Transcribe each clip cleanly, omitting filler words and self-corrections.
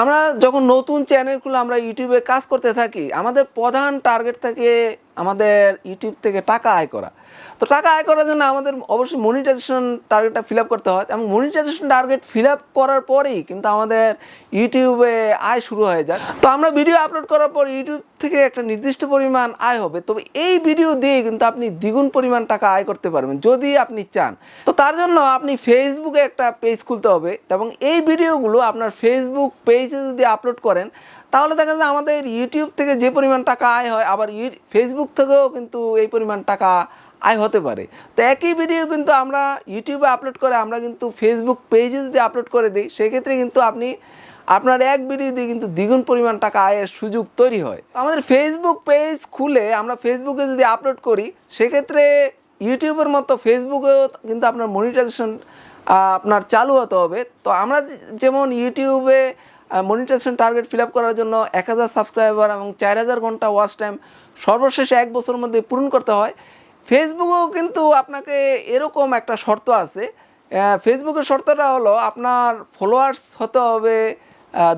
আমরা যখন নতুন চ্যানেল খুলে আমরা ইউটিউবে কাজ করতে থাকি, আমাদের প্রধান টার্গেট থাকে আমাদের ইউটিউব থেকে টাকা আয় করা। তো টাকা আয় করার জন্য আমাদের অবশ্যই মনিটাইজেশন টার্গেটটা ফিল আপ করতে হয়, এবং মনিটাইজেশন টার্গেট ফিল আপ করার পরেই কিন্তু আমাদের ইউটিউবে আয় শুরু হয়ে যায়। তো আমরা ভিডিও আপলোড করার পর ইউটিউব থেকে একটা নির্দিষ্ট পরিমাণ আয় হবে, তবে এই ভিডিও দিয়ে কিন্তু আপনি দ্বিগুণ পরিমাণ টাকা আয় করতে পারবেন যদি আপনি চান। তো তার জন্য আপনি ফেসবুকে একটা পেজ খুলতে হবে, এবং এই ভিডিওগুলো আপনার ফেসবুক পেজে যদি আপলোড করেন তাহলে দেখা যায় আমাদের ইউটিউব থেকে যে পরিমাণ টাকা আয় হয়, আবার ফেসবুক থেকেও কিন্তু এই পরিমাণ টাকা আয় হতে পারে। তো একই ভিডিও কিন্তু আমরা ইউটিউবে আপলোড করে আমরা কিন্তু ফেসবুক পেজে যদি আপলোড করে দিই, সেক্ষেত্রে কিন্তু আপনার এক ভিডিও দিয়ে কিন্তু দ্বিগুণ পরিমাণ টাকা আয়ের সুযোগ তৈরি হয়। আমাদের ফেসবুক পেজ খুলে আমরা ফেসবুকে যদি আপলোড করি, সেক্ষেত্রে ইউটিউবের মতো ফেসবুকেও কিন্তু আপনার মনিটাইজেশন আপনার চালু হতে হবে। তো আমরা যেমন ইউটিউবে মনিটাইজেশন টার্গেট ফিল আপ করার জন্য 1000 সাবস্ক্রাইবার এবং 4000 ঘন্টা ওয়াচ টাইম সর্বশেষ 1 বছরের মধ্যে পূরণ করতে হয়, ফেসবুকেও কিন্তু আপনাকে এরকম একটা শর্ত আছে। ফেসবুকের শর্তটা হলো আপনার ফলোয়ার্স হতে হবে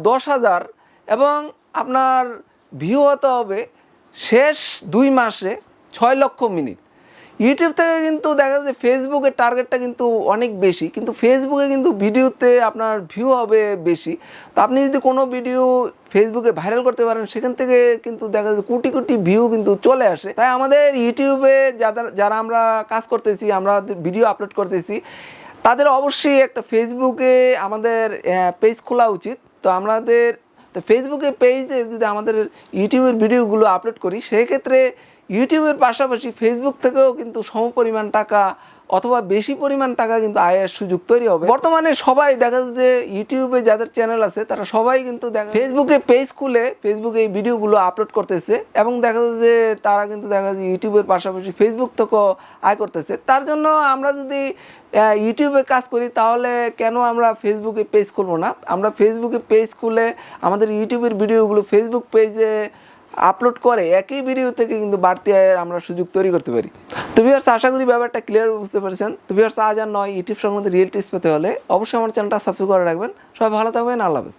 10,000 এবং আপনার ভিউ হতে হবে শেষ 2 মাসে 6 লক্ষ মিনিট। ইউটিউব থেকে কিন্তু দেখা যাচ্ছে ফেসবুকের টার্গেটটা কিন্তু অনেক বেশি, কিন্তু ফেসবুকে কিন্তু ভিডিওতে আপনার ভিউ হবে বেশি। তো আপনি যদি কোনো ভিডিও ফেসবুকে ভাইরাল করতে পারেন, সেখান থেকে কিন্তু দেখা যাচ্ছে কোটি কোটি ভিউ কিন্তু চলে আসে। তাই আমাদের ইউটিউবে যারা আমরা কাজ করতেছি, আমরা ভিডিও আপলোড করতেছি, তাদের অবশ্যই একটা ফেসবুকে আমাদের পেজ খোলা উচিত। তো ফেসবুকে পেজে যদি আমাদের ইউটিউবের ভিডিওগুলো আপলোড করি, সেক্ষেত্রে ইউটিউবের পাশাপাশি ফেসবুক থেকেও কিন্তু সমপরিমাণ টাকা অথবা বেশি পরিমাণ টাকা কিন্তু আয়ের সুযোগ তৈরি হবে। বর্তমানে সবাই দেখা যাচ্ছে যে ইউটিউবে যাদের চ্যানেল আছে তারা সবাই কিন্তু ফেসবুকে পেজ খুলে ফেসবুকে এই ভিডিওগুলো আপলোড করতেছে, এবং দেখা যাচ্ছে যে তারা কিন্তু দেখা যাচ্ছে ইউটিউবের পাশাপাশি ফেসবুক থেকেও আয় করতেছে। তার জন্য আমরা যদি ইউটিউবে কাজ করি, তাহলে কেন আমরা ফেসবুকে পেজ খুলবো না? আমরা ফেসবুকে পেজ খুলে আমাদের ইউটিউবের ভিডিওগুলো ফেসবুক পেজে আপলোড করে একই ভিডিও থেকে কিন্তু বাড়তি আয়ের আমরা সুযোগ তৈরি করতে পারি। তো ভিউয়ার্স, আশা করি ব্যাপারটা ক্লিয়ার বুঝতে পেরেছেন। তো ভিউয়ার্স, আজ আর নয়, ইউটিউব সংক্রান্ত রিয়েল টিপস পেতে হলে অবশ্যই আমার চ্যানেলটা সাবস্ক্রাইব করে রাখবেন। সবাই ভালো থাকবেন, আল্লাহ হাফেজ।